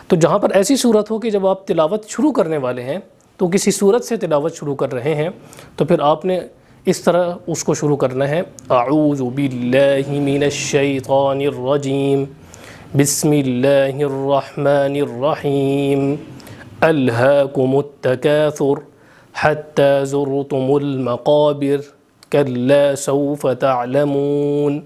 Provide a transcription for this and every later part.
تو جہاں پر ایسی صورت ہو کہ جب آپ تلاوت شروع کرنے والے ہیں تو کسی صورت سے تلاوت شروع کر رہے ہیں تو پھر آپ نے اس طرح اس کو شروع کرنا ہے، اعوذ باللہ من الشیطان الرجیم، بسم اللہ الرحمن الرحیم، الہاکم التکاثر حتی زرتم المقابر کلا سوف تعلمون۔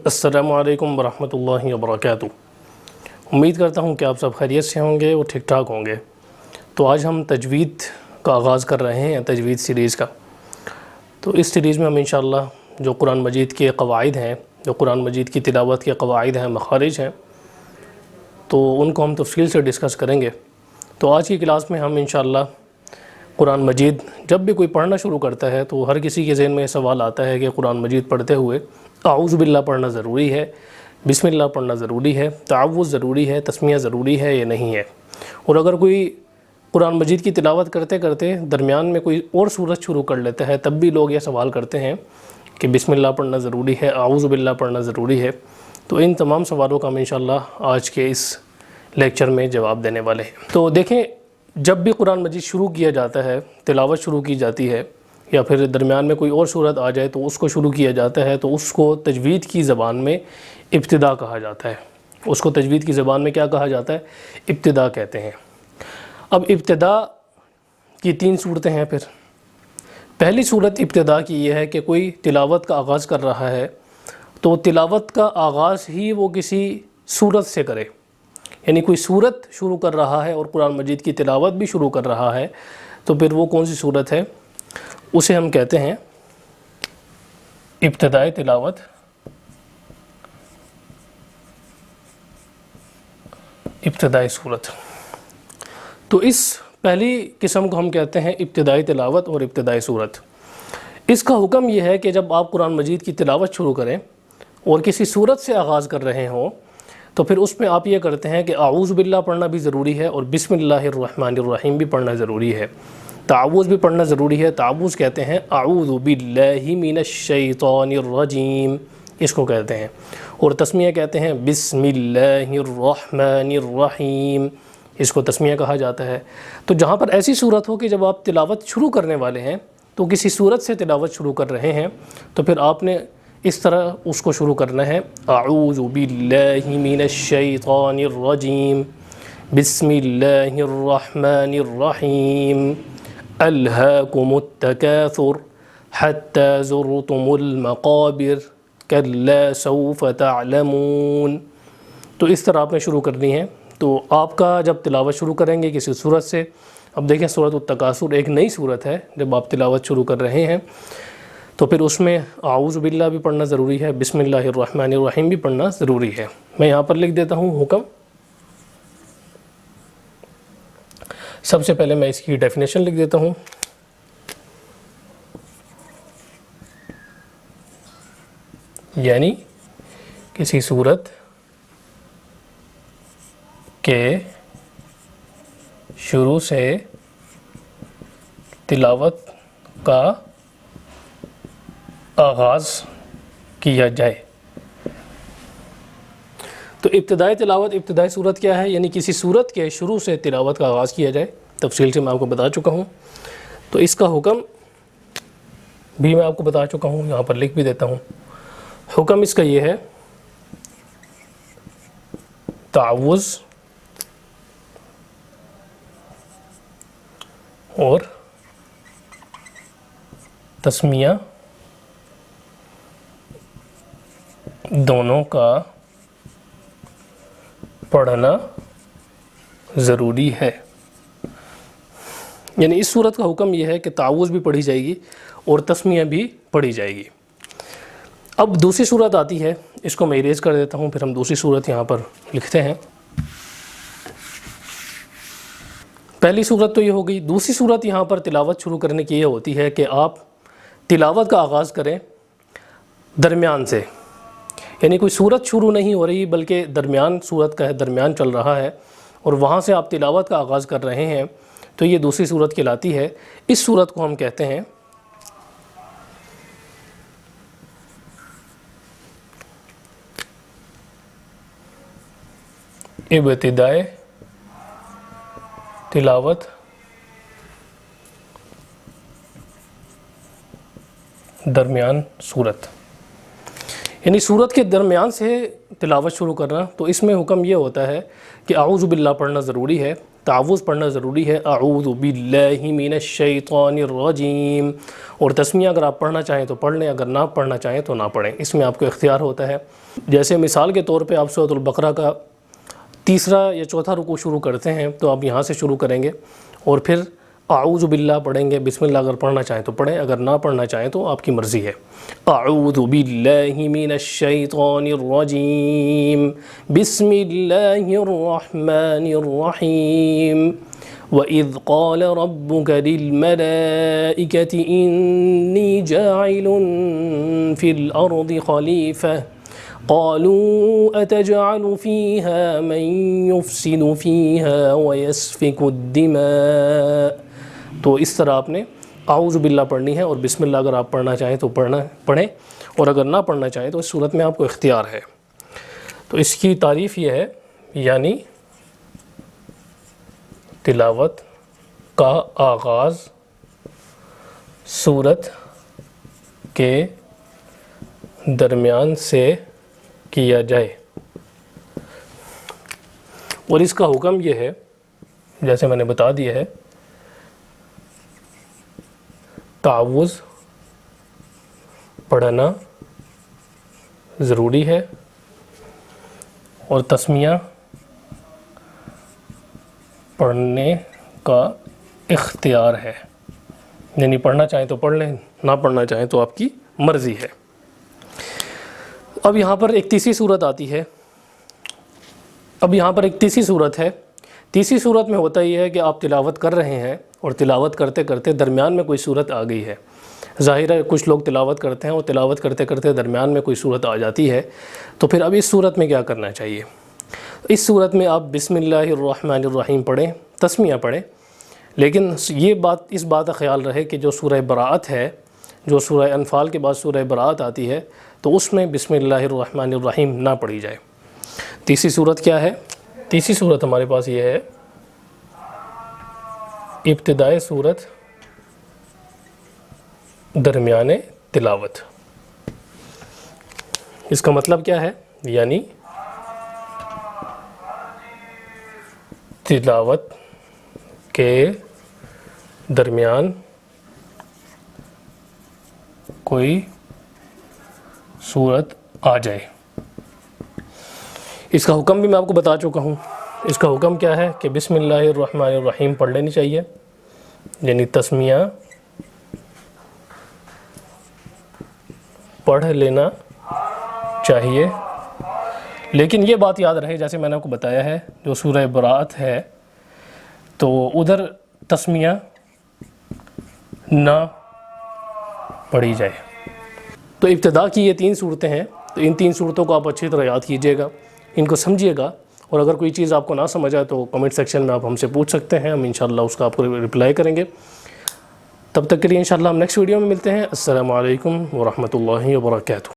السلام علیکم ورحمۃ اللہ وبرکاتہ۔ امید کرتا ہوں کہ آپ سب خیریت سے ہوں گے اور ٹھیک ٹھاک ہوں گے۔ تو آج ہم تجوید کا آغاز کر رہے ہیں، تجوید سیریز کا۔ تو اس سیریز میں ہم انشاءاللہ جو قرآن مجید کے قواعد ہیں، جو قرآن مجید کی تلاوت کے قواعد ہیں، مخارج ہیں، تو ان کو ہم تفصیل سے ڈسکس کریں گے۔ تو آج کی کلاس میں ہم انشاءاللہ قرآن مجید جب بھی کوئی پڑھنا شروع کرتا ہے تو ہر کسی کے ذہن میں یہ سوال آتا ہے کہ قرآن مجید پڑھتے ہوئے اعوذ باللہ پڑھنا ضروری ہے، بسم اللہ پڑھنا ضروری ہے، تعوذ ضروری ہے، تسمیہ ضروری ہے یا نہیں ہے۔ اور اگر کوئی قرآن مجید کی تلاوت کرتے کرتے درمیان میں کوئی اور سورت شروع کر لیتا ہے تب بھی لوگ یہ سوال کرتے ہیں کہ بسم اللہ پڑھنا ضروری ہے، اعوذ باللہ پڑھنا ضروری ہے۔ تو ان تمام سوالوں کا ہم انشاءاللہ آج کے اس لیکچر میں جواب دینے والے ہیں۔ تو دیکھیں، جب بھی قرآن مجید شروع کیا جاتا ہے، تلاوت شروع کی جاتی ہے، یا پھر درمیان میں کوئی اور صورت آ جائے تو اس کو شروع کیا جاتا ہے، تو اس کو تجوید کی زبان میں ابتدا کہا جاتا ہے۔ اس کو تجوید کی زبان میں کیا کہا جاتا ہے؟ ابتدا کہتے ہیں۔ اب ابتدا کی 3 صورتیں ہیں۔ پھر پہلی صورت ابتدا کی یہ ہے کہ کوئی تلاوت کا آغاز کر رہا ہے تو تلاوت کا آغاز ہی وہ کسی صورت سے کرے، یعنی کوئی صورت شروع کر رہا ہے اور قرآن مجید کی تلاوت بھی شروع کر رہا ہے، تو پھر وہ کون سی صورت ہے؟ اسے ہم کہتے ہیں ابتدائی تلاوت، ابتدائی صورت۔ تو اس پہلی قسم کو ہم کہتے ہیں ابتدائی تلاوت اور ابتدائی صورت۔ اس کا حکم یہ ہے کہ جب آپ قرآن مجید کی تلاوت شروع کریں اور کسی صورت سے آغاز کر رہے ہوں تو پھر اس میں آپ یہ کرتے ہیں کہ اعوذ باللہ پڑھنا بھی ضروری ہے اور بسم اللہ الرحمن الرحیم بھی پڑھنا ضروری ہے، تعوذ بھی پڑھنا ضروری ہے۔ تعوذ کہتے ہیں اعوذ باللہ من الشیطان الرجیم، اس کو کہتے ہیں، اور تسمیہ کہتے ہیں بسم اللہ الرحمن الرحیم، اس کو تسمیہ کہا جاتا ہے۔ تو جہاں پر ایسی صورت ہو کہ جب آپ تلاوت شروع کرنے والے ہیں تو کسی صورت سے تلاوت شروع کر رہے ہیں تو پھر آپ نے اس طرح اس کو شروع کرنا ہے، اعوذ باللہ من الشیطان الرجیم، بسم اللہ الرحمن الرحیم، الہاکم التکاثر حتی زرتم المقابر کلا سوف تعلمون۔ تو اس طرح آپ نے شروع کرنی ہے۔ تو آپ کا جب تلاوت شروع کریں گے کسی صورت سے، اب دیکھیں سورۃ التکاثر ایک نئی صورت ہے، جب آپ تلاوت شروع کر رہے ہیں تو پھر اس میں اعوذ باللہ بھی پڑھنا ضروری ہے، بسم اللہ الرحمن الرحیم بھی پڑھنا ضروری ہے۔ میں یہاں پر لکھ دیتا ہوں حکم۔ سب سے پہلے میں اس کی ڈیفینیشن لکھ دیتا ہوں۔ یعنی کسی صورت کے شروع سے تلاوت کا آغاز کیا جائے۔ تو ابتدائی تلاوت، ابتدائی صورت کیا ہے؟ یعنی کسی صورت کے شروع سے تلاوت کا آغاز کیا جائے۔ تفصیل سے میں آپ کو بتا چکا ہوں، تو اس کا حکم بھی میں آپ کو بتا چکا ہوں، یہاں پر لکھ بھی دیتا ہوں۔ حکم اس کا یہ ہے، تعوذ اور تسمیہ دونوں کا پڑھنا ضروری ہے۔ یعنی اس صورت کا حکم یہ ہے کہ تعوذ بھی پڑھی جائے گی اور تسمیہ بھی پڑھی جائے گی۔ اب دوسری صورت آتی ہے، اس کو میں اریز کر دیتا ہوں، پھر ہم دوسری صورت یہاں پر لکھتے ہیں۔ پہلی صورت تو یہ ہو گئی۔ دوسری صورت یہاں پر تلاوت شروع کرنے کی یہ ہوتی ہے کہ آپ تلاوت کا آغاز کریں درمیان سے، یعنی کوئی صورت شروع نہیں ہو رہی بلکہ درمیان صورت کا ہے، درمیان چل رہا ہے اور وہاں سے آپ تلاوت کا آغاز کر رہے ہیں، تو یہ دوسری صورت کہلاتی ہے۔ اس صورت کو ہم کہتے ہیں ابتدائے تلاوت درمیان سورت، یعنی سورت کے درمیان سے تلاوت شروع کرنا. تو اس میں حکم یہ ہوتا ہے کہ اعوذ باللہ پڑھنا ضروری ہے، تعوذ پڑھنا ضروری ہے، اعوذ باللہ من الشیطان الرجیم. اور تسمیہ اگر آپ پڑھنا چاہیں تو پڑھ لیں، اگر نہ پڑھنا چاہیں تو نہ پڑھیں، اس میں آپ کو اختیار ہوتا ہے. جیسے مثال کے طور پہ آپ سورۃ البقرہ کا تیسرا یا چوتھا رکوع شروع کرتے ہیں تو آپ یہاں سے شروع کریں گے اور پھر اعوذ باللہ پڑھیں گے. بسم اللہ اگر پڑھنا چاہیں تو پڑھیں، اگر نہ پڑھنا چاہیں تو آپ کی مرضی ہے. اعوذ باللہ من الشیطان الرجیم بسم اللہ الرحمن الرحیم. وَإِذْ قَالَ رَبُّكَ لِلْمَلَائِكَةِ إِنِّي جَاعِلٌ فِي الْأَرْضِ خَلِيفَةً قَالُوا أَتَجْعَلُ فِيهَا مَن يُفْسِدُ فِيهَا وَيَسْفِكُ الدِّمَاءَ. تو اس طرح آپ نے اعوذ باللہ پڑھنی ہے، اور بسم اللہ اگر آپ پڑھنا چاہیں تو پڑھیں، اور اگر نہ پڑھنا چاہیں تو اس صورت میں آپ کو اختیار ہے. تو اس کی تعریف یہ ہے، یعنی تلاوت کا آغاز سورت کے درمیان سے کیا جائے. اور اس کا حکم یہ ہے، جیسے میں نے بتا دیا ہے، تعوذ پڑھنا ضروری ہے اور تسمیہ پڑھنے کا اختیار ہے، یعنی پڑھنا چاہیں تو پڑھ لیں، نہ پڑھنا چاہیں تو آپ کی مرضی ہے. اب یہاں پر ایک تیسری صورت آتی ہے. تیسری صورت میں ہوتا یہ ہے کہ آپ تلاوت کر رہے ہیں اور تلاوت کرتے کرتے درمیان میں کوئی صورت آ گئی ہے. ظاہر ہے کچھ لوگ تلاوت کرتے ہیں اور تلاوت کرتے کرتے درمیان میں کوئی صورت آ جاتی ہے، تو پھر اب اس صورت میں کیا کرنا چاہیے؟ اس صورت میں آپ بسم اللہ الرحمن الرحیم پڑھیں، تسمیہ پڑھیں. لیکن اس بات کا خیال رہے کہ جو سورہ براءت ہے، جو سورہ انفال کے بعد سورہ براءت آتی ہے، تو اس میں بسم اللہ الرحمن الرحیم نہ پڑھی جائے. تیسری صورت کیا ہے؟ تیسری صورت ہمارے پاس یہ ہے، ابتدائے صورت درمیان تلاوت. اس کا مطلب کیا ہے؟ یعنی تلاوت کے درمیان کوئی صورت آ جائے. اس کا حکم بھی میں آپ کو بتا چکا ہوں. اس کا حکم کیا ہے کہ بسم اللہ الرحمن الرحیم پڑھ لینی چاہیے، یعنی تسمیہ پڑھ لینا چاہیے. لیکن یہ بات یاد رہے، جیسے میں نے آپ کو بتایا ہے، جو سورہ براءت ہے تو ادھر تسمیہ نہ پڑھی جائے. تو ابتدا کی یہ 3 صورتیں ہیں، تو ان 3 صورتوں کو آپ اچھی طرح یاد کیجئے گا، ان کو سمجھیے گا. اور اگر کوئی چیز آپ کو نہ سمجھ آئے تو کمنٹ سیکشن میں آپ ہم سے پوچھ سکتے ہیں، ہم انشاءاللہ اس کا آپ کو رپلائی کریں گے. تب تک کے لیے انشاءاللہ ہم نیکسٹ ویڈیو میں ملتے ہیں. السلام علیکم ورحمۃ اللہ وبرکاتہ.